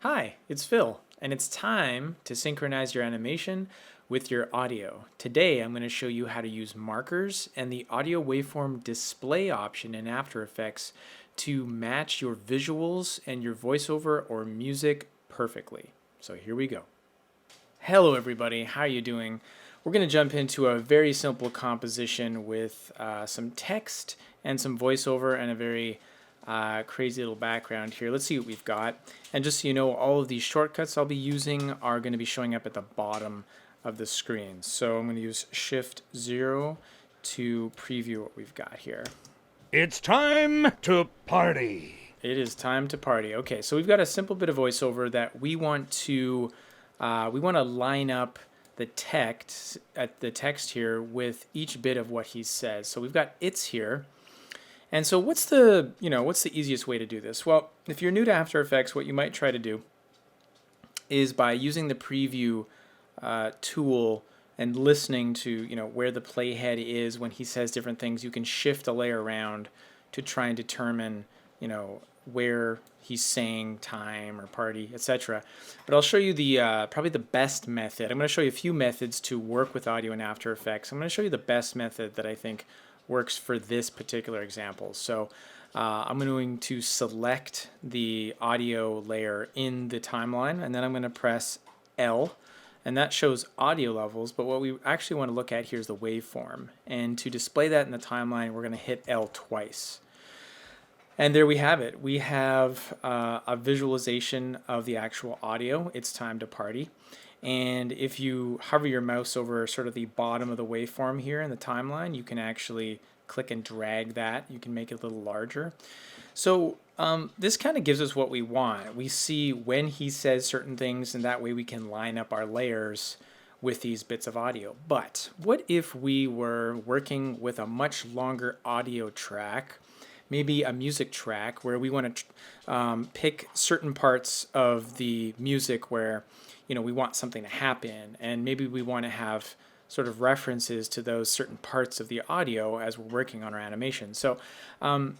Hi, it's Phil, and it's time to synchronize your animation with your audio. Today I'm going to show you how to use markers and the audio waveform display option in After Effects to match your visuals and your voiceover or music perfectly. So here we go. Hello everybody, how are you doing? We're going to jump into a very simple composition with some text and some voiceover and a very crazy little background here. Let's see what we've got. And just so you know, all of these shortcuts I'll be using are going to be showing up at the bottom of the screen. So I'm going to use Shift 0 to preview what we've got here. It's time to party. It is time to party. Okay, so we've got a simple bit of voiceover that we want to line up the text here with each bit of what he says. So we've got it's here. And so what's the easiest way to do this? Well, if you're new to After Effects, what you might try to do is by using the preview tool and listening to where the playhead is when he says different things, you can shift a layer around to try and determine where he's saying time or party, etc. But I'll show you the probably the best method. I'm going to show you a few methods to work with audio in After Effects. I'm going to show you the best method that I think works for this particular example. So I'm going to select the audio layer in the timeline, and then I'm going to press L, and that shows audio levels. But what we actually want to look at here is the waveform. And to display that in the timeline, we're going to hit L twice. And there we have it. We have a visualization of the actual audio. It's time to party. And if you hover your mouse over sort of the bottom of the waveform here in the timeline, you can actually click and drag that. You can make it a little larger. So this kind of gives us what we want. We see when he says certain things, and that way we can line up our layers with these bits of audio. But what if we were working with a much longer audio track, maybe a music track where we want to pick certain parts of the music where we want something to happen, and maybe we want to have sort of references to those certain parts of the audio as we're working on our animation. So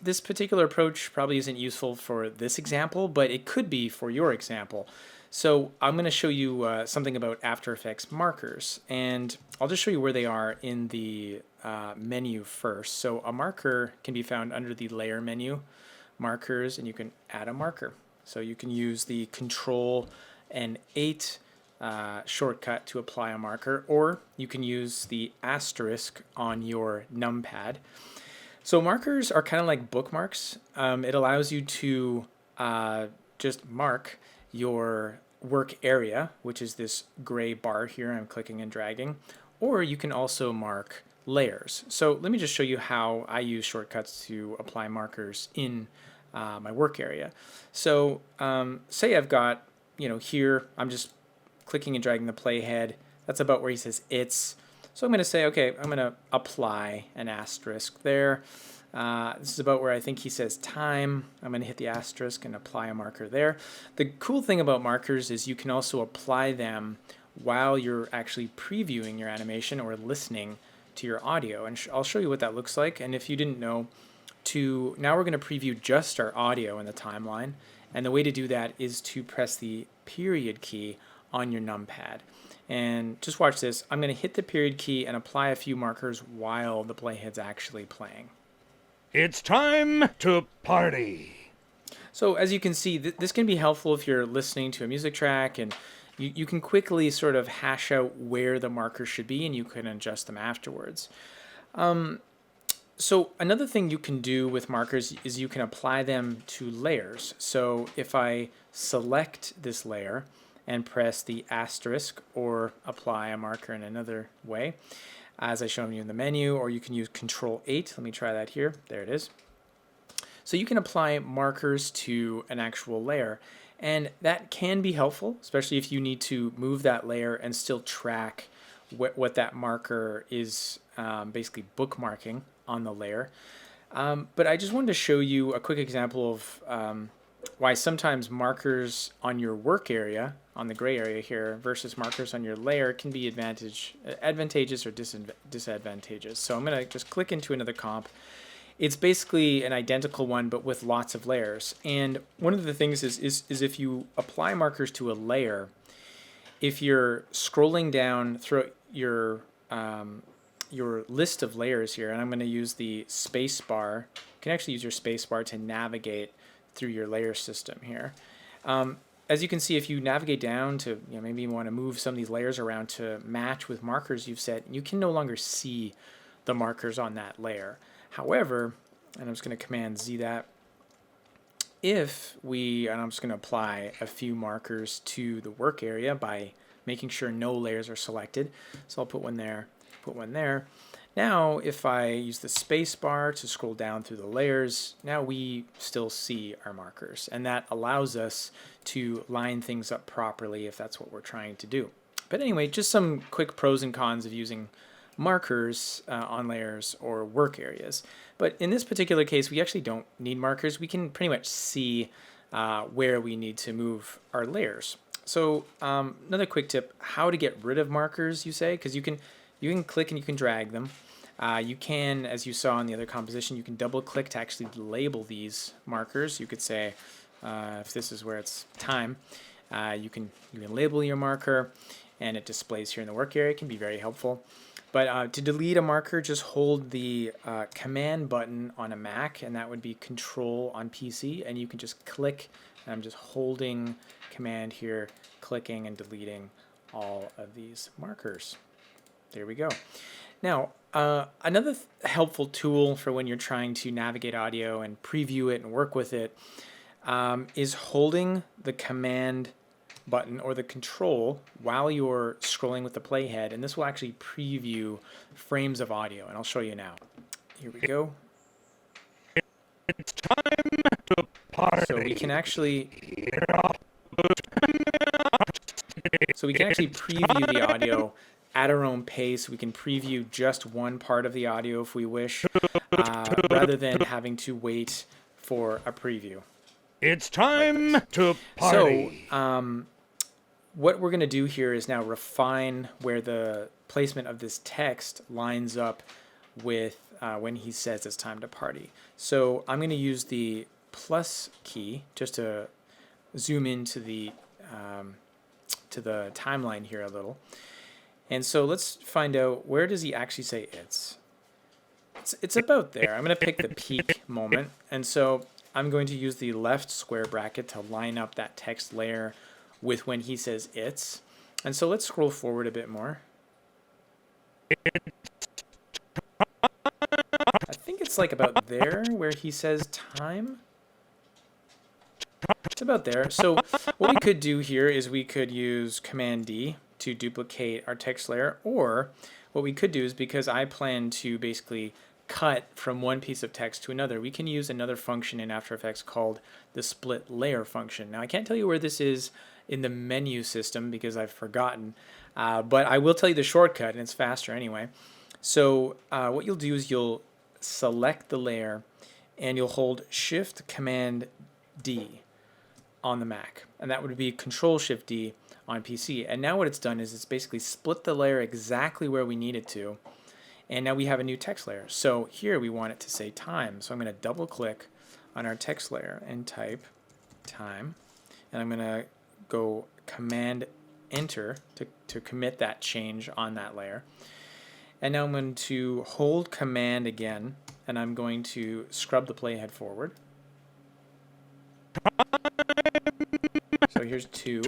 this particular approach probably isn't useful for this example, but it could be for your example. So I'm going to show you something about After Effects markers, and I'll just show you where they are in the menu first. So a marker can be found under the layer menu, markers, and you can add a marker. So you can use the Control and 8 shortcut to apply a marker, or you can use the asterisk on your numpad. So markers are kind of like bookmarks. It allows you to just mark your work area, which is this gray bar here I'm clicking and dragging, or you can also mark layers. So let me just show you how I use shortcuts to apply markers in my work area. So say I've got here I'm just clicking and dragging the playhead. That's about where he says it's. So I'm going to say, okay, I'm going to apply an asterisk there. This is about where I think he says time. I'm going to hit the asterisk and apply a marker there. The cool thing about markers is you can also apply them while you're actually previewing your animation or listening to your audio. And I'll show you what that looks like. And if you didn't know, now we're going to preview just our audio in the timeline. And the way to do that is to press the period key on your numpad. And just watch this. I'm going to hit the period key and apply a few markers while the playhead's actually playing. It's time to party. So as you can see, this can be helpful if you're listening to a music track, and you can quickly sort of hash out where the markers should be, and you can adjust them afterwards. So another thing you can do with markers is you can apply them to layers. So if I select this layer and press the asterisk or apply a marker in another way, as I shown you in the menu, or you can use Control 8. Let me try that here. There it is. So you can apply markers to an actual layer, and that can be helpful, especially if you need to move that layer and still track what that marker is basically bookmarking on the layer. But I just wanted to show you a quick example of why sometimes markers on your work area, on the gray area here, versus markers on your layer can be advantageous or disadvantageous. So I'm going to just click into another comp, it's basically an identical one, but with lots of layers. And one of the things is if you apply markers to a layer, if you're scrolling down through your list of layers here, and I'm going to use the space bar. You can actually use your space bar to navigate through your layer system here. As you can see, if you navigate down to, maybe you want to move some of these layers around to match with markers you've set, you can no longer see the markers on that layer. However, and I'm just going to Command Z that, and I'm just going to apply a few markers to the work area by making sure no layers are selected. So I'll put one there, put one there. Now, if I use the space bar to scroll down through the layers, now we still see our markers, and that allows us to line things up properly if that's what we're trying to do. But anyway, just some quick pros and cons of using markers on layers or work areas. But in this particular case, we actually don't need markers. We can pretty much see where we need to move our layers. So another quick tip, how to get rid of markers, you say, because you can click and you can drag them. You can, as you saw in the other composition, you can double click to actually label these markers. You could say, if this is where it's time, you can label your marker and it displays here in the work area. It can be very helpful. But to delete a marker, just hold the Command button on a Mac, and that would be Control on PC, and you can just click. I'm just holding Command here, clicking and deleting all of these markers. There we go. Now, another helpful tool for when you're trying to navigate audio and preview it and work with it is holding the Command button or the Control while you're scrolling with the playhead, and this will actually preview frames of audio, and I'll show you now. Here we go. It's time to party. So we can actually preview the audio at our own pace. We can preview just one part of the audio if we wish, rather than having to wait for a preview. It's time to party. So, what we're going to do here is now refine where the placement of this text lines up with when he says it's time to party. So I'm going to use the plus key just to zoom into the timeline here a little. And so let's find out, where does he actually say it's about there. I'm going to pick the peak moment. And so I'm going to use the left square bracket to line up that text layer with when he says it's. And so let's scroll forward a bit more. I think it's like about there where he says time. It's about there. So what we could do here is we could use Command D to duplicate our text layer, or what we could do is, because I plan to basically cut from one piece of text to another, we can use another function in After Effects called the split layer function. Now I can't tell you where this is in the menu system because I've forgotten, but I will tell you the shortcut, and it's faster anyway. So what you'll do is you'll select the layer and you'll hold Shift Command D on the Mac, and that would be Control Shift D on PC. And now what it's done is it's basically split the layer exactly where we need it to, and now we have a new text layer. So here we want it to say time, so I'm going to double click on our text layer and type time, and I'm going to go Command Enter to commit that change on that layer. And now I'm going to hold Command again, and I'm going to scrub the playhead forward. So here's 2.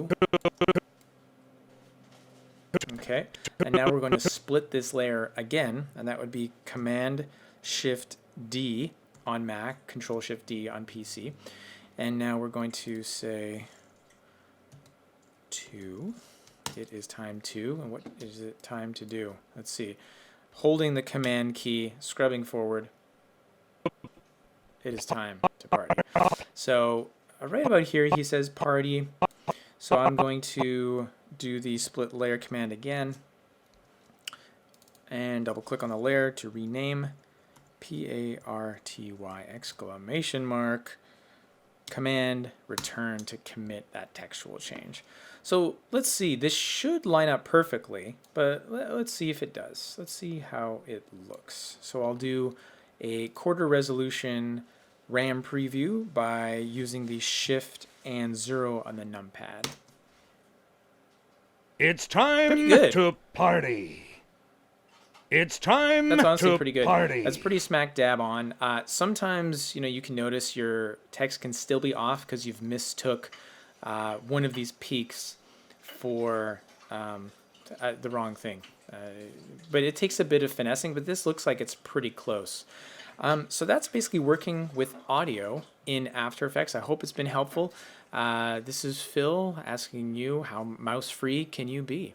Okay, and now we're going to split this layer again, and that would be Command Shift D on Mac, Control Shift D on PC. And now we're going to say 2. It is time 2, and what is it time to do? Let's see. Holding the Command key, scrubbing forward. It is time to party. So right about here he says party. So I'm going to do the split layer command again and double click on the layer to rename PARTY exclamation mark command return to commit that textual change. So let's see, this should line up perfectly, but let's see if it does. Let's see how it looks. So I'll do a quarter resolution RAM preview by using the Shift and 0 on the numpad. It's time Pretty good. to party. It's time That's honestly to pretty good. party. That's pretty smack dab on. Sometimes, you can notice your text can still be off because you've mistook one of these peaks for the wrong thing. But it takes a bit of finessing, but this looks like it's pretty close. So that's basically working with audio in After Effects. I hope it's been helpful. This is Phil asking you, how mouse-free can you be?